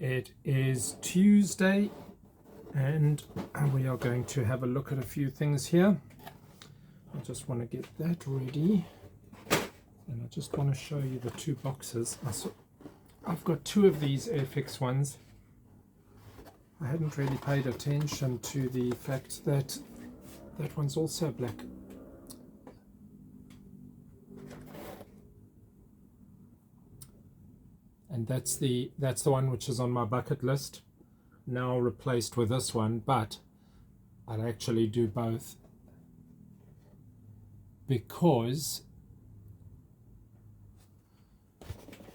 It is Tuesday and we are going to have a look at a few things here. I just want to get that ready and I just want to show you the two boxes. I've got two of these Airfix ones. I hadn't really paid attention to the fact that that one's also black. And that's the one which is on my bucket list, now replaced with this one, but I'd actually do both because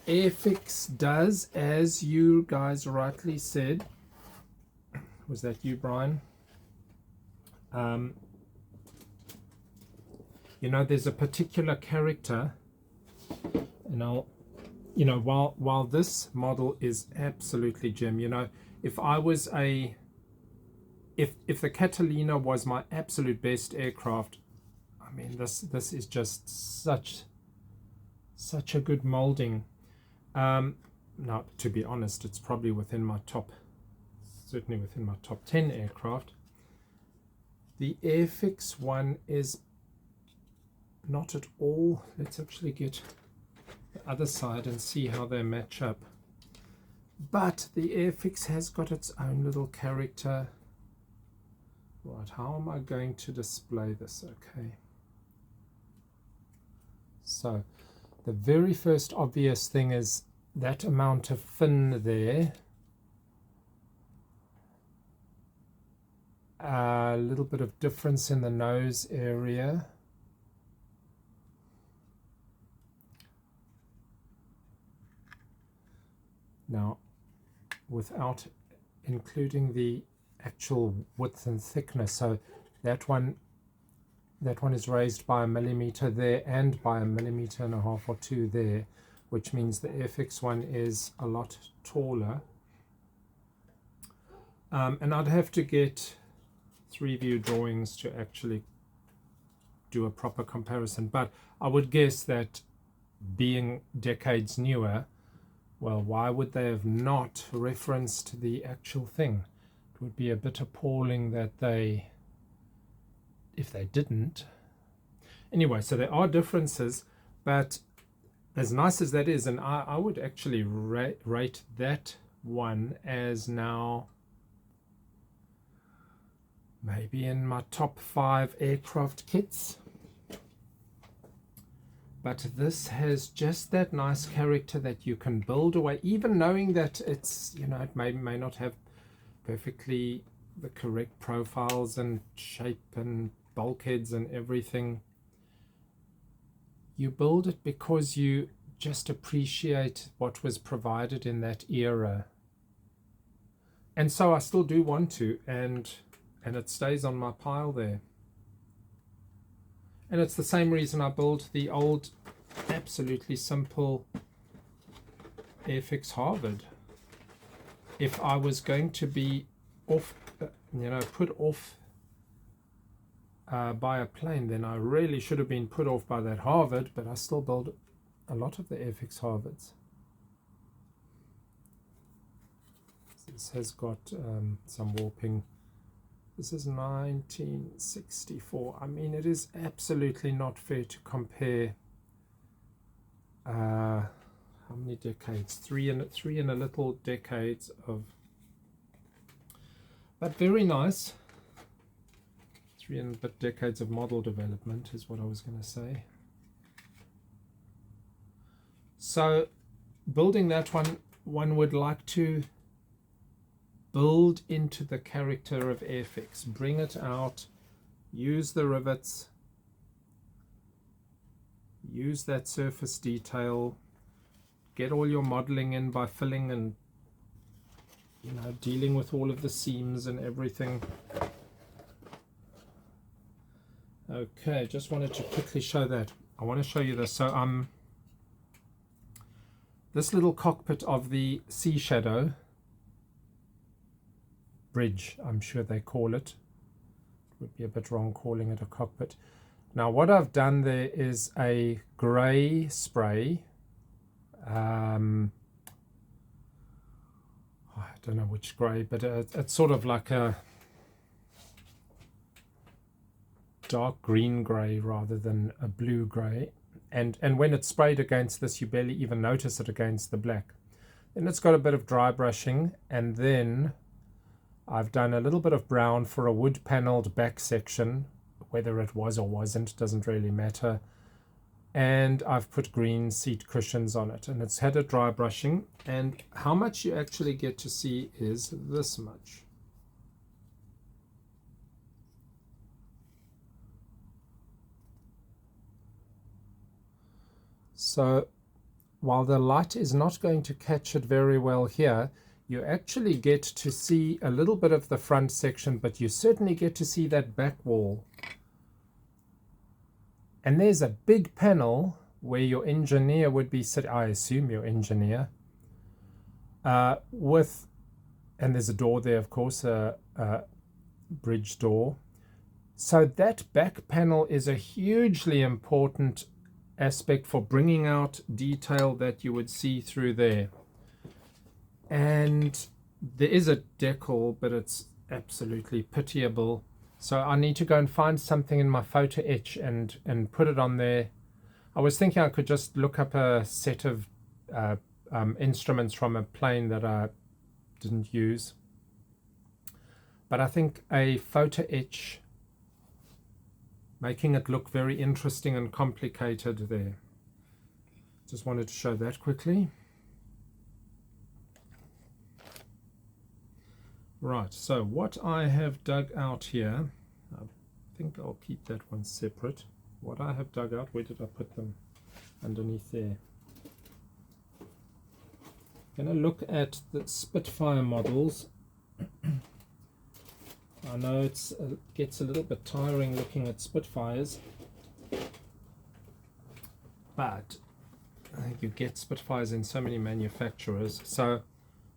Airfix does, as you guys rightly said, was that you, Brian? You know, there's a particular character, and while this model is absolutely gem, if the Catalina was my absolute best aircraft, I mean, this is just such a good molding. Now, to be honest, it's probably certainly within my top 10 aircraft. The Airfix one is not at all. Let's actually get the other side and see how they match up. But the Airfix has got its own little character. Right, how am I going to display this? Okay. So the very first obvious thing is that amount of fin there. A little bit of difference in the nose area. Now, without including the actual width and thickness, so that one is raised by 1 millimeter there and by 1.5 millimeters or 2 there, which means the Airfix one is a lot taller. And I'd have to get 3-view drawings to actually do a proper comparison, but I would guess that being decades newer, well, why would they have not referenced the actual thing? It would be a bit appalling that if they didn't. Anyway, so there are differences, but as nice as that is, and I would actually rate that one as now maybe in my top 5 aircraft kits. But this has just that nice character that you can build away, even knowing that it's, it may not have perfectly the correct profiles and shape and bulkheads and everything. You build it because you just appreciate what was provided in that era. And so I still do want to, and it stays on my pile there. And it's the same reason I built the old, absolutely simple Airfix Harvard. If I was going to be off, put off by a plane, then I really should have been put off by that Harvard, but I still build a lot of the Airfix Harvards. This has got some warping. This is 1964. I mean, it is absolutely not fair to compare how many decades? Three and a little decades of, but very nice. 3 and a bit decades of model development is what I was going to say. So building that one would like to build into the character of Airfix, bring it out, use the rivets, use that surface detail, get all your modeling in by filling and dealing with all of the seams and everything. Okay, just wanted to quickly show that. I want to show you this. So this little cockpit of the Sea Shadow bridge, I'm sure they call it. It would be a bit wrong calling it a cockpit. Now what I've done there is a grey spray. don't know which grey, but it's sort of like a dark green grey rather than a blue grey. And when it's sprayed against this, you barely even notice it against the black. Then it's got a bit of dry brushing, and then I've done a little bit of brown for a wood panelled back section. Whether it was or wasn't doesn't really matter. And I've put green seat cushions on it, and it's had a dry brushing, and how much you actually get to see is this much. So while the light is not going to catch it very well here, you actually get to see a little bit of the front section, but you certainly get to see that back wall. And there's a big panel where your engineer would be sitting, I assume your engineer, and there's a door there, of course, a bridge door. So that back panel is a hugely important aspect for bringing out detail that you would see through there. And there is a decal, but it's absolutely pitiable. So I need to go and find something in my photo etch and put it on there. I was thinking I could just look up a set of instruments from a plane that I didn't use. But I think a photo etch, making it look very interesting and complicated there. Just wanted to show that quickly. Right, so what I have dug out here, I think I'll keep that one separate. What I have dug out, where did I put them? Underneath there. I'm going to look at the Spitfire models. I know it gets a little bit tiring looking at Spitfires, but you get Spitfires in so many manufacturers. So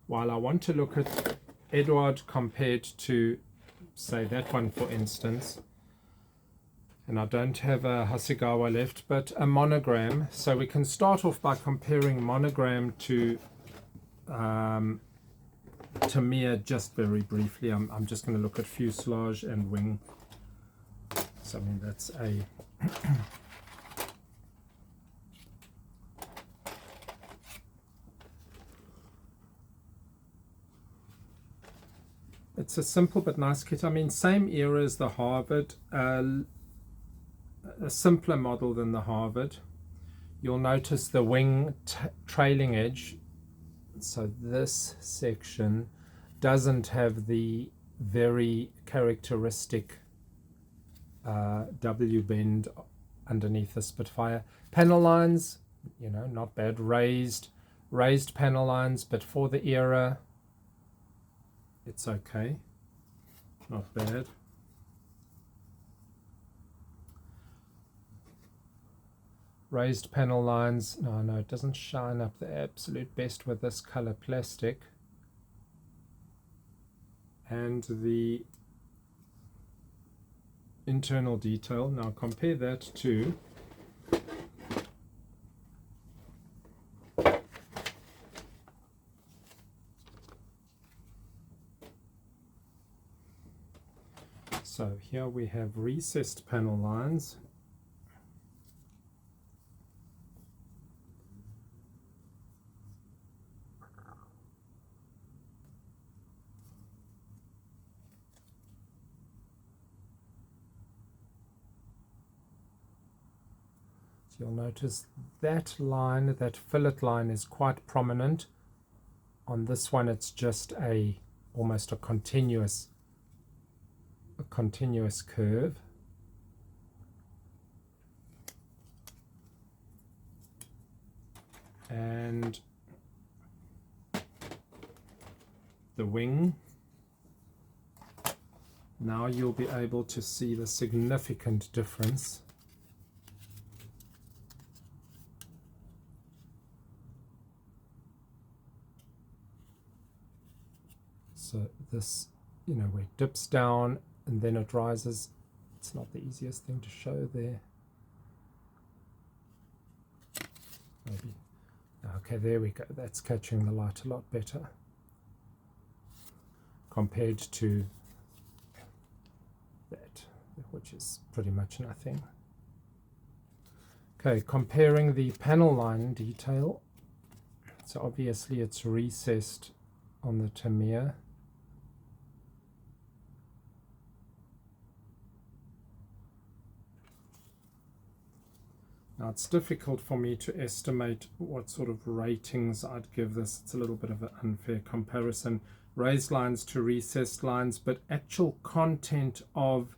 while I want to look at Eduard compared to, say, that one for instance, and I don't have a Hasegawa left, but a monogram. So we can start off by comparing monogram to Tamiya just very briefly. I'm just going to look at fuselage and wing. So I mean, that's a it's a simple but nice kit. I mean, same era as the Harvard, a simpler model than the Harvard. You'll notice the wing trailing edge. So this section doesn't have the very characteristic W bend underneath the Spitfire. Panel lines, you know, not bad. Raised panel lines, but for the era, it's okay, not bad. Raised panel lines, no, it doesn't shine up the absolute best with this color plastic. And the internal detail, now compare that to so here we have recessed panel lines. You'll notice that line, that fillet line, is quite prominent. On this one, it's just almost a continuous curve. And the wing. Now you'll be able to see the significant difference. So this, you know, where it dips down and then it rises. It's not the easiest thing to show there. Maybe. Okay, there we go. That's catching the light a lot better. compared to that, which is pretty much nothing. Okay, comparing the panel line detail. So obviously it's recessed on the Tamiya. Now it's difficult for me to estimate what sort of ratings I'd give this. It's a little bit of an unfair comparison. Raised lines to recessed lines, but actual content of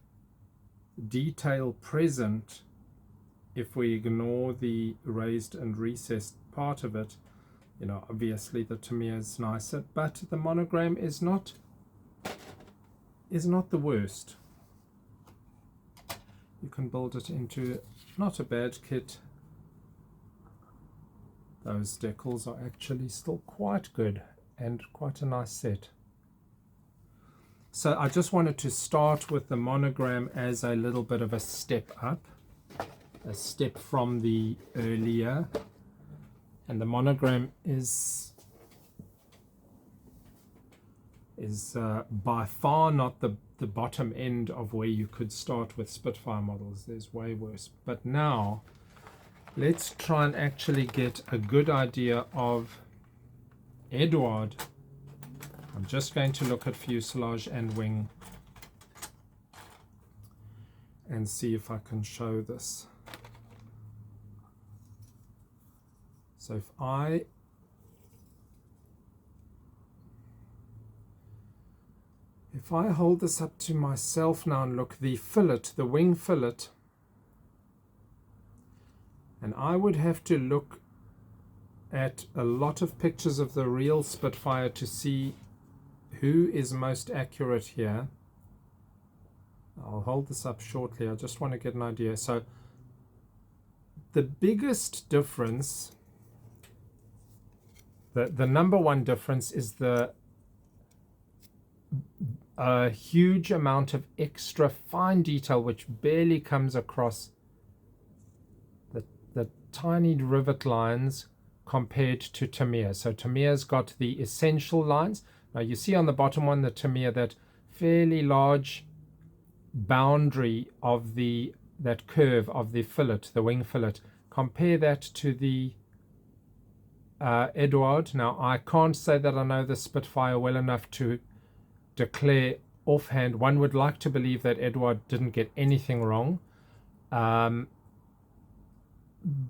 detail present, if we ignore the raised and recessed part of it, you know, obviously the Tamiya is nicer, but the monogram is not the worst. You can build it into not a bad kit. Those decals are actually still quite good and quite a nice set. So I just wanted to start with the monogram as a little bit of a step up, a step from the earlier. And the monogram is by far not the bottom end of where you could start with Spitfire models. There's way worse. But now let's try and actually get a good idea of Eduard. I'm just going to look at fuselage and wing and see if I can show this. So if I hold this up to myself now and look, the fillet, the wing fillet, and I would have to look at a lot of pictures of the real Spitfire to see who is most accurate here. I'll hold this up shortly. I just want to get an idea. So the biggest difference, the number one difference, is the huge amount of extra fine detail which barely comes across the tiny rivet lines compared to Tamiya. So Tamiya's got the essential lines. Now you see on the bottom one, the Tamiya, that fairly large boundary of that curve of the fillet, the wing fillet. Compare that to the Eduard. Now I can't say that I know the Spitfire well enough to declare offhand. One would like to believe that Eduard didn't get anything wrong,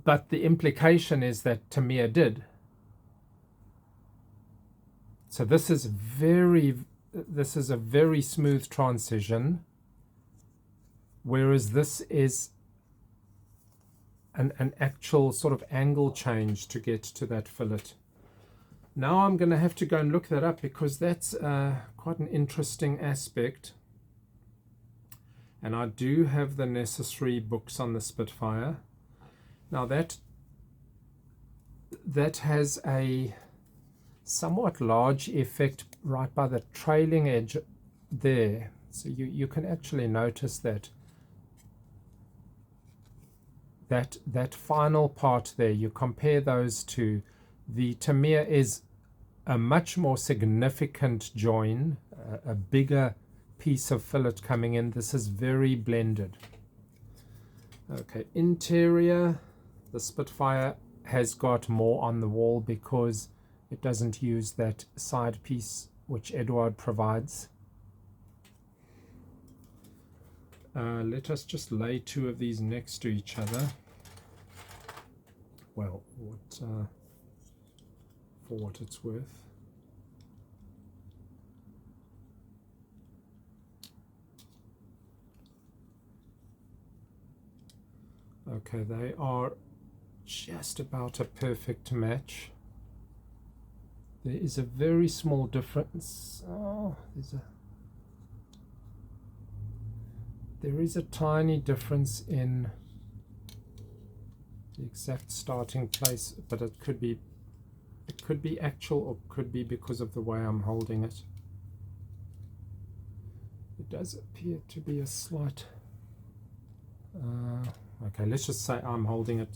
but the implication is that Tamiya did. So this is a very smooth transition, whereas this is an actual sort of angle change to get to that fillet. Now I'm going to have to go and look that up, because that's quite an interesting aspect. And I do have the necessary books on the Spitfire. Now that has a somewhat large effect right by the trailing edge there. So you can actually notice that final part there. You compare those two. The Tamiya is a much more significant join, a bigger piece of fillet coming in. This is very blended. Okay, interior, the Spitfire has got more on the wall because it doesn't use that side piece which Eduard provides. Let us just lay two of these next to each other. Well, for what it's worth. Okay, they are just about a perfect match. There is a very small difference. Oh, there is a tiny difference in the exact starting place, but it could be actual, or could be because of the way I'm holding it. It does appear to be a slight okay, let's just say I'm holding it.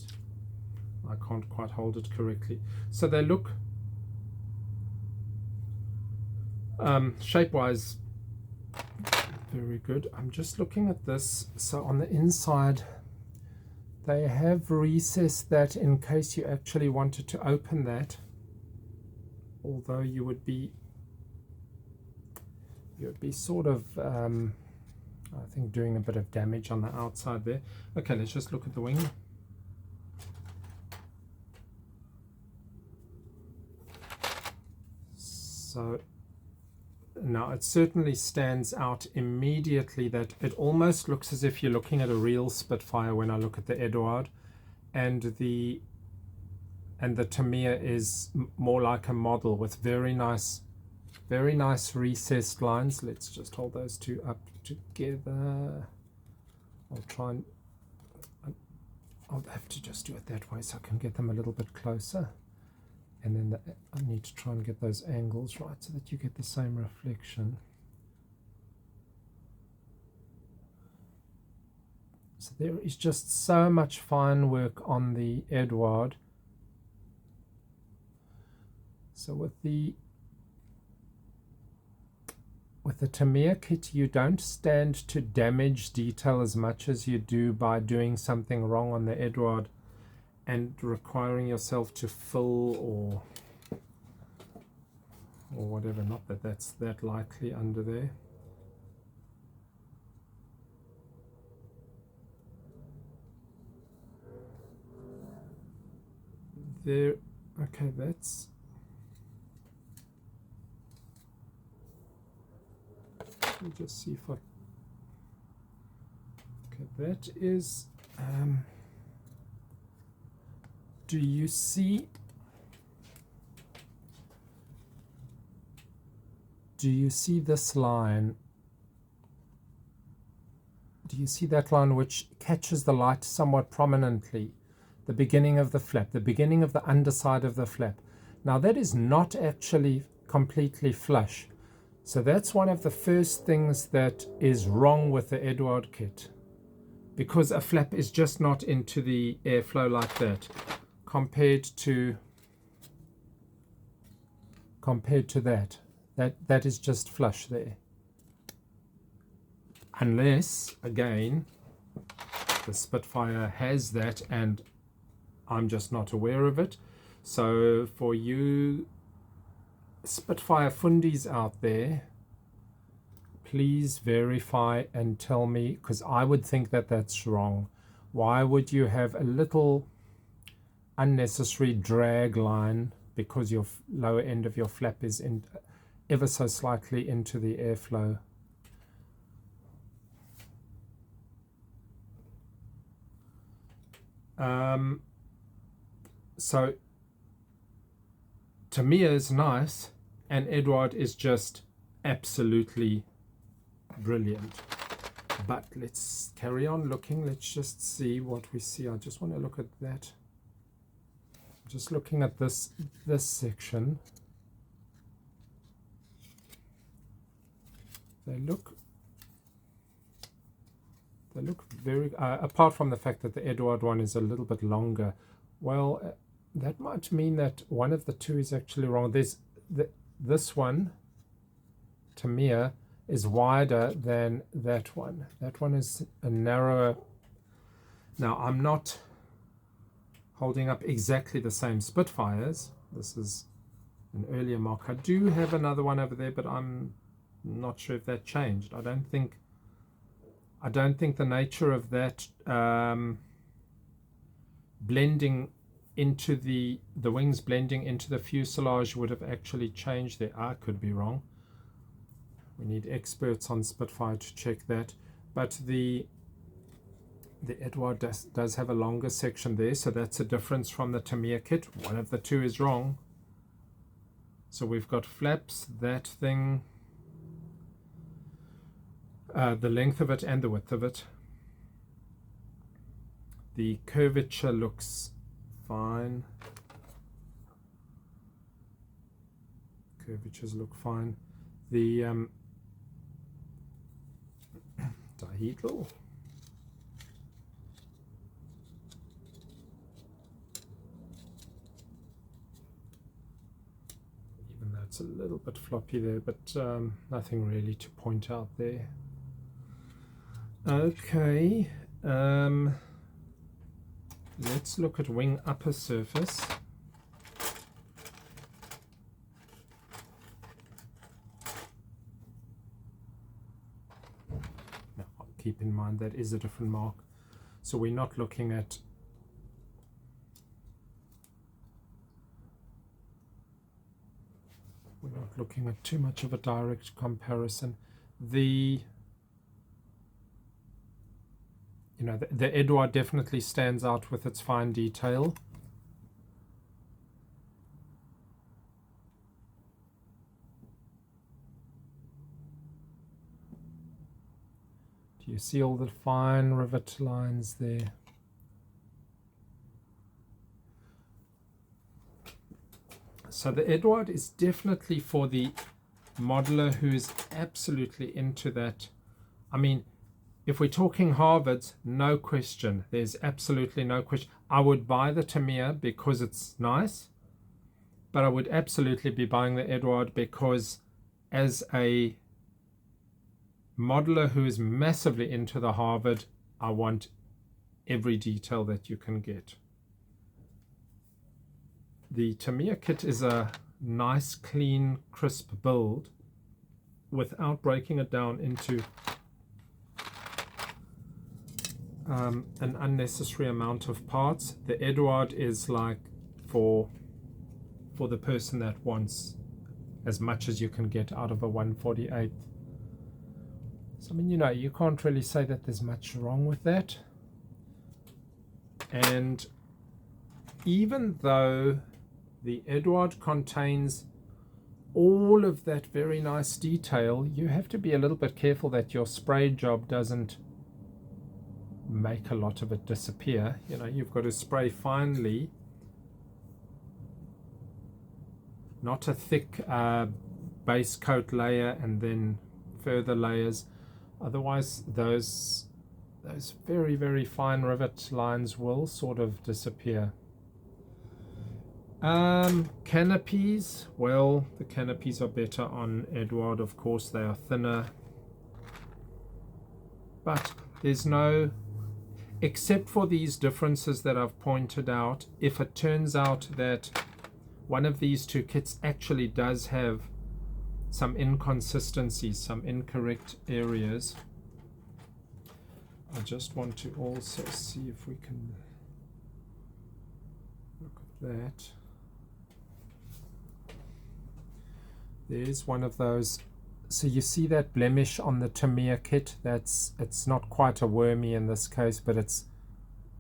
I can't quite hold it correctly. So they look Shape wise, very good. I'm just looking at this. So on the inside they have recessed that in case you actually wanted to open that, although you would be sort of I think doing a bit of damage on the outside there. Okay, let's just look at the wing. So now it certainly stands out immediately that it almost looks as if you're looking at a real Spitfire when I look at the Eduard, and the Tamiya is more like a model with very nice recessed lines. Let's just hold those two up together. I'll have to just do it that way so I can get them a little bit closer. And then I need to try and get those angles right so that you get the same reflection. So there is just so much fine work on the Eduard. So with the Tamiya kit, you don't stand to damage detail as much as you do by doing something wrong on the Eduard and requiring yourself to fill or whatever. Not that that's that likely under there. There, okay, that's, let me just see if I, okay, that is, do you see this line? Do you see that line which catches the light somewhat prominently? The beginning of the flap, the beginning of the underside of the flap. Now that is not actually completely flush. So that's one of the first things that is wrong with the Eduard kit, because a flap is just not into the airflow like that compared to that is just flush there, unless again the Spitfire has that and I'm just not aware of it. So for you Spitfire fundies out there, please verify and tell me, because I would think that that's wrong. Why would you have a little unnecessary drag line because your lower end of your flap is in ever so slightly into the airflow? So Tamiya is nice and Eduard is just absolutely brilliant. But let's carry on looking. Let's just see what we see. I just want to look at that. Just looking at this section. They look very, apart from the fact that the Eduard one is a little bit longer. Well, that might mean that one of the two is actually wrong. There's this one, Tamiya, is wider than that one. That one is a narrower. Now, I'm not holding up exactly the same Spitfires. This is an earlier mark. I do have another one over there, but I'm not sure if that changed. I don't think the nature of that blending into the wings blending into the fuselage would have actually changed there. I could be wrong. We need experts on Spitfire to check that. But the Eduard does have a longer section there, so that's a difference from the Tamiya kit. One of the two is wrong. So we've got flaps, that thing, the length of it and the width of it. The curvature looks fine. Curvatures look fine. The dihedral, even that it's a little bit floppy there, but nothing really to point out there. Okay, let's look at wing upper surface. Now, keep in mind that is a different mark, so we're not looking at too much of a direct comparison. The Eduard definitely stands out with its fine detail. Do you see all the fine rivet lines there? So the Eduard is definitely for the modeler who's absolutely into that. I mean, if we're talking Harvards, no question. There's absolutely no question. I would buy the Tamiya because it's nice, but I would absolutely be buying the Eduard because as a modeler who is massively into the Harvard, I want every detail that you can get. The Tamiya kit is a nice, clean, crisp build without breaking it down into an unnecessary amount of parts. The Eduard is like for the person that wants as much as you can get out of a 1/48. So I mean, you can't really say that there's much wrong with that. And even though the Eduard contains all of that very nice detail, you have to be a little bit careful that your spray job doesn't make a lot of it disappear. You've got to spray finely, not a thick base coat layer and then further layers. Otherwise those very, very fine rivet lines will sort of disappear. Canopies, well, the canopies are better on Eduard, of course. They are thinner, but there's no, except for these differences that I've pointed out, if it turns out that one of these two kits actually does have some inconsistencies, some incorrect areas, I just want to also see if we can look at that. There's one of those. So you see that blemish on the Tamiya kit? It's not quite a wormy in this case, but it's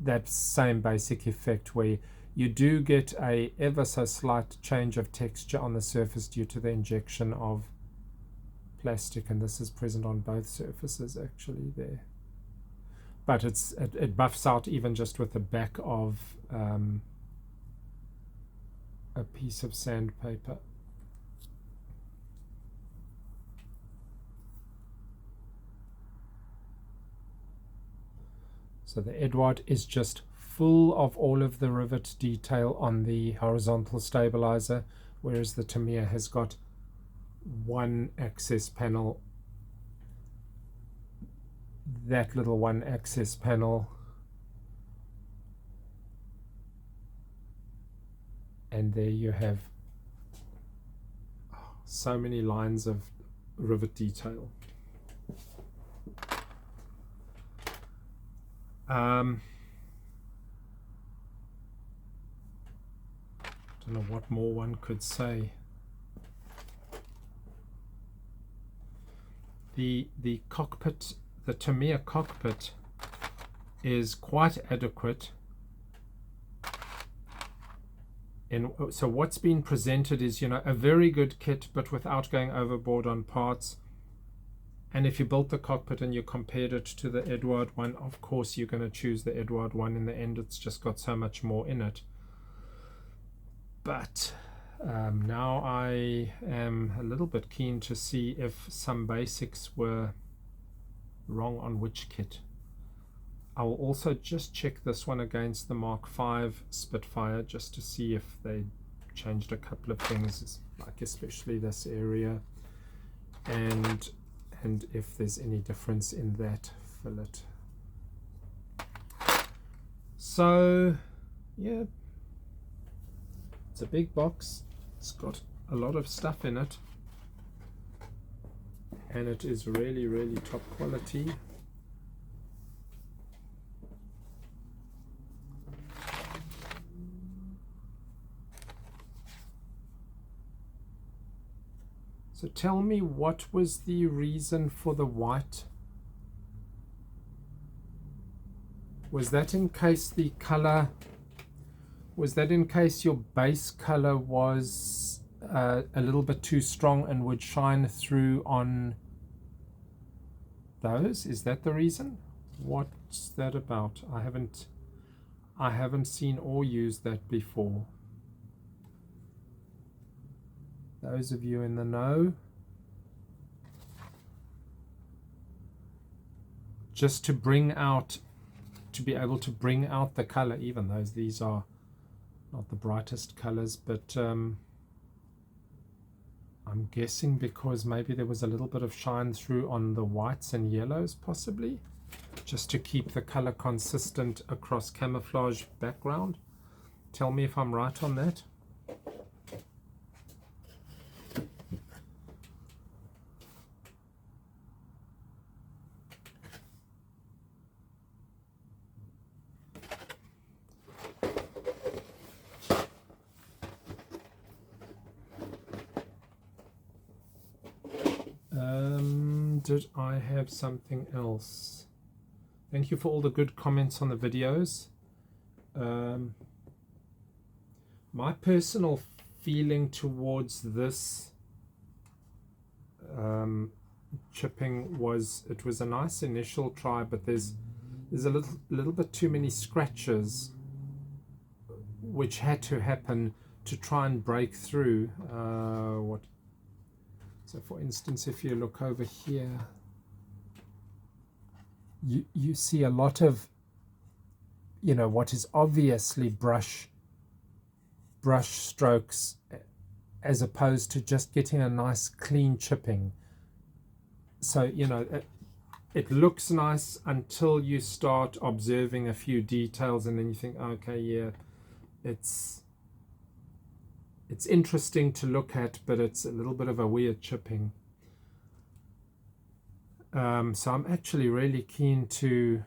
that same basic effect where you do get a ever so slight change of texture on the surface due to the injection of plastic, and this is present on both surfaces actually there. But it buffs out even just with the back of a piece of sandpaper. So the Eduard is just full of all of the rivet detail on the horizontal stabilizer, whereas the Tamiya has got one access panel, that little one access panel, and there you have so many lines of rivet detail. Don't know what more one could say. The cockpit, the Tamiya cockpit, is quite adequate. So what's been presented is, a very good kit, but without going overboard on parts. And if you built the cockpit and you compared it to the Eduard one, of course you're going to choose the Eduard one in the end. It's just got so much more in it. But now I am a little bit keen to see if some basics were wrong on which kit. I will also just check this one against the Mark V Spitfire just to see if they changed a couple of things. like especially this area, and if there's any difference in that fillet. So yeah, it's a big box, it's got a lot of stuff in it, and it is really top quality. So tell me, what was the reason for the white? Was that in case the color, was that in case your base color was a little bit too strong and would shine through on those? Is that the reason? What's that about? I haven't seen or used that before. Those of you in the know, just to bring out, to be able to bring out the color, even though these are not the brightest colors, but I'm guessing because maybe there was a little bit of shine through on the whites and yellows, possibly, just to keep the color consistent across camouflage background. Tell me if I'm right on that. Did I have something else? Thank you for all the good comments on the videos. My personal feeling towards this chipping was, it was a nice initial try, but there's a little bit too many scratches which had to happen to try and break through. So for instance, if you look over here, you see a lot of, you know, what is obviously brush strokes, as opposed to just getting a nice clean chipping. So, you know, it looks nice until you start observing a few details, and then you think, okay, yeah, it's interesting to look at, but it's a little bit of a weird chipping. So I'm actually really keen to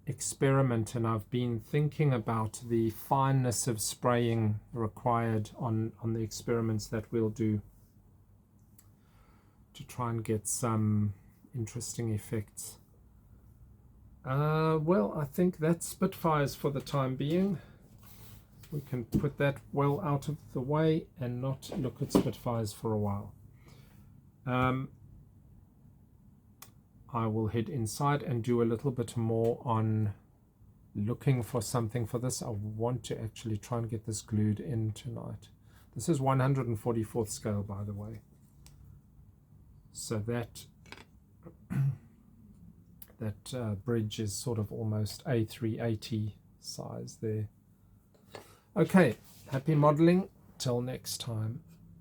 experiment, and I've been thinking about the fineness of spraying required on the experiments that we'll do to try and get some interesting effects. Well, I think that's Spitfires for the time being. We can put that well out of the way and not look at Spitfires for a while. I will head inside and do a little bit more on looking for something for this. I want to actually try and get this glued in tonight. This is 144th scale, by the way. So that bridge is sort of almost A380 size there. Okay, happy modeling. Till next time.